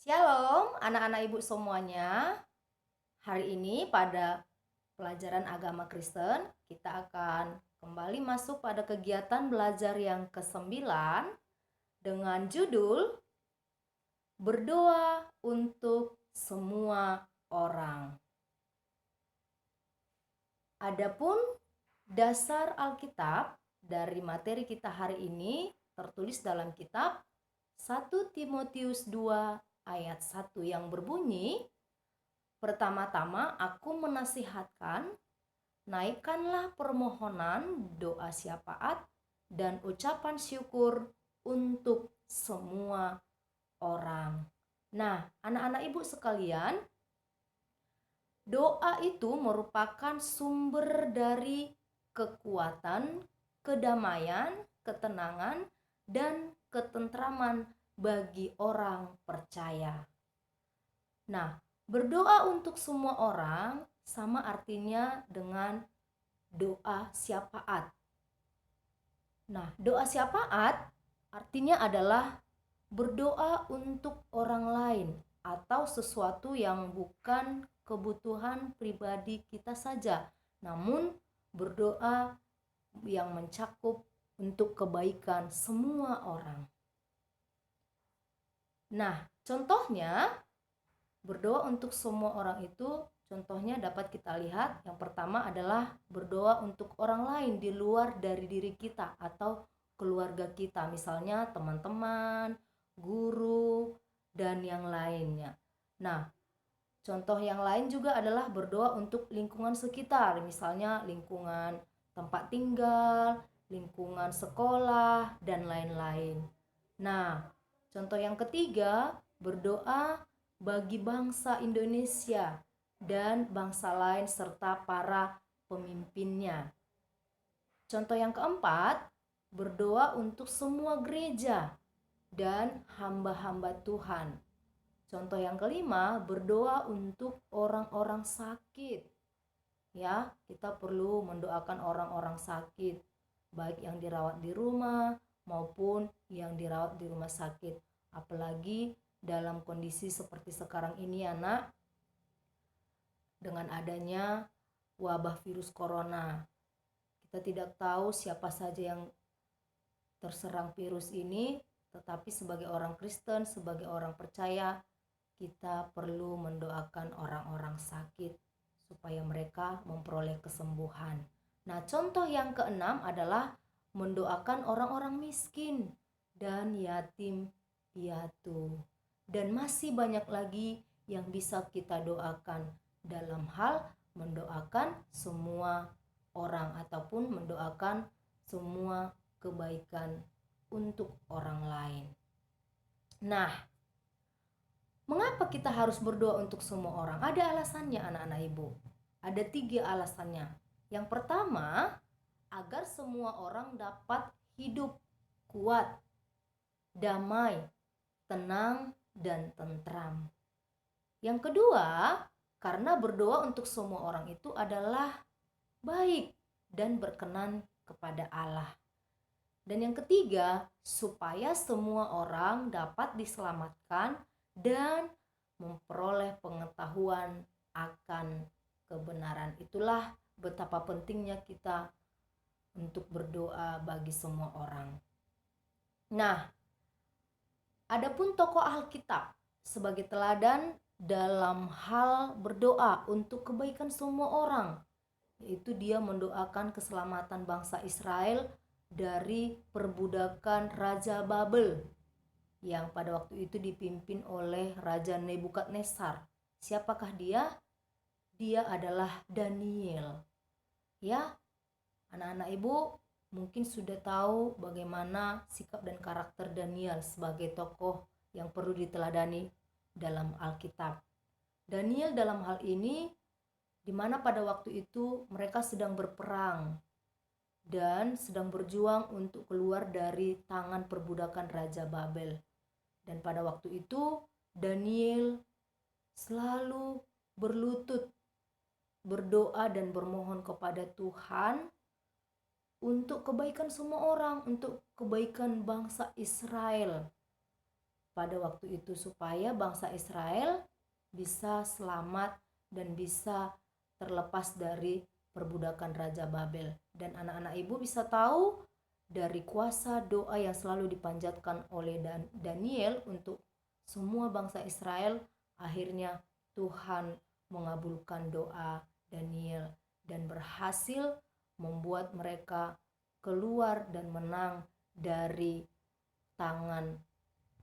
Shalom anak-anak ibu semuanya. Hari ini pada pelajaran agama Kristen kita akan kembali masuk pada kegiatan belajar yang ke-9 dengan judul Berdoa untuk semua orang. Adapun dasar Alkitab dari materi kita hari ini tertulis dalam kitab 1 Timotius 2 ayat 1 yang berbunyi, "Pertama-tama aku menasihatkan, naikkanlah permohonan, doa syafaat, dan ucapan syukur untuk semua orang." Nah, anak-anak ibu sekalian, doa itu merupakan sumber dari kekuatan, kedamaian, ketenangan, dan ketentraman bagi orang percaya. Nah, berdoa untuk semua orang sama artinya dengan doa syafaat. Nah, doa syafaat artinya adalah berdoa untuk orang lain atau sesuatu yang bukan kebutuhan pribadi kita saja, namun berdoa yang mencakup untuk kebaikan semua orang. Nah, contohnya berdoa untuk semua orang itu contohnya dapat kita lihat. Yang pertama adalah berdoa untuk orang lain di luar dari diri kita atau keluarga kita, misalnya teman-teman, guru, dan yang lainnya. Nah, contoh yang lain juga adalah berdoa untuk lingkungan sekitar, misalnya lingkungan tempat tinggal, lingkungan sekolah, dan lain-lain. Nah, contoh yang ketiga, berdoa bagi bangsa Indonesia dan bangsa lain serta para pemimpinnya. Contoh yang keempat, berdoa untuk semua gereja dan hamba-hamba Tuhan. Contoh yang kelima, berdoa untuk orang-orang sakit. Ya, kita perlu mendoakan orang-orang sakit, baik yang dirawat di rumah maupun yang dirawat di rumah sakit. Apalagi dalam kondisi seperti sekarang ini, anak, dengan adanya wabah virus corona. Kita tidak tahu siapa saja yang terserang virus ini, tetapi sebagai orang Kristen, sebagai orang percaya, kita perlu mendoakan orang-orang sakit supaya mereka memperoleh kesembuhan. Nah, contoh yang keenam adalah mendoakan orang-orang miskin dan yatim piatu. Dan masih banyak lagi yang bisa kita doakan dalam hal mendoakan semua orang ataupun mendoakan semua kebaikan untuk orang lain. Nah, mengapa kita harus berdoa untuk semua orang? Ada alasannya, anak-anak ibu. Ada 3 alasannya. Yang pertama, agar semua orang dapat hidup kuat, damai, tenang, dan tentram. Yang kedua, karena berdoa untuk semua orang itu adalah baik dan berkenan kepada Allah. Dan yang ketiga, supaya semua orang dapat diselamatkan dan memperoleh pengetahuan akan kebenaran. Itulah betapa pentingnya kita untuk berdoa bagi semua orang. Nah, adapun tokoh Alkitab sebagai teladan dalam hal berdoa untuk kebaikan semua orang, yaitu dia mendoakan keselamatan bangsa Israel dari perbudakan Raja Babel yang pada waktu itu dipimpin oleh Raja Nebukadnezar. Siapakah dia? Dia adalah Daniel. Ya, anak-anak ibu mungkin sudah tahu bagaimana sikap dan karakter Daniel sebagai tokoh yang perlu diteladani dalam Alkitab. Daniel dalam hal ini, di mana pada waktu itu mereka sedang berperang dan sedang berjuang untuk keluar dari tangan perbudakan Raja Babel. Dan pada waktu itu Daniel selalu berlutut, berdoa dan bermohon kepada Tuhan untuk kebaikan semua orang, untuk kebaikan bangsa Israel. pada waktu itu supaya bangsa Israel bisa selamat dan bisa terlepas dari perbudakan Raja Babel. Dan anak-anak ibu bisa tahu dari kuasa doa yang selalu dipanjatkan oleh Daniel untuk semua bangsa Israel, akhirnya Tuhan mengabulkan doa Daniel dan berhasil membuat mereka keluar dan menang dari tangan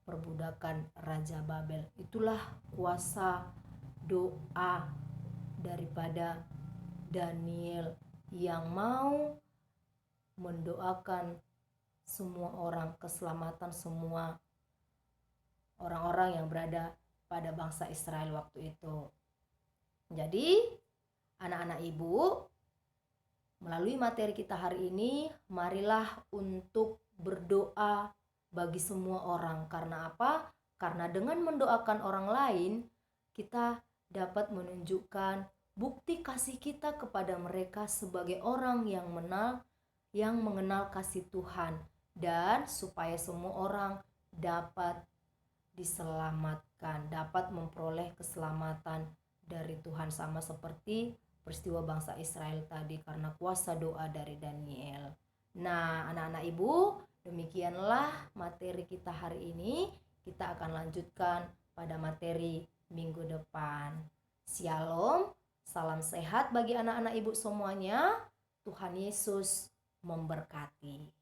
perbudakan Raja Babel. Itulah kuasa doa daripada Daniel yang mau mendoakan semua orang, keselamatan semua orang-orang yang berada pada bangsa Israel waktu itu. Jadi, anak-anak ibu, melalui materi kita hari ini, marilah untuk berdoa bagi semua orang. Karena apa? Karena dengan mendoakan orang lain, kita dapat menunjukkan bukti kasih kita kepada mereka sebagai orang yang mengenal kasih Tuhan, dan supaya semua orang dapat diselamatkan, dapat memperoleh keselamatan dari Tuhan, sama seperti peristiwa bangsa Israel tadi karena kuasa doa dari Daniel. Nah, anak-anak ibu, demikianlah materi kita hari ini. Kita akan lanjutkan pada materi minggu depan. Shalom, salam sehat bagi anak-anak ibu semuanya. Tuhan Yesus memberkati.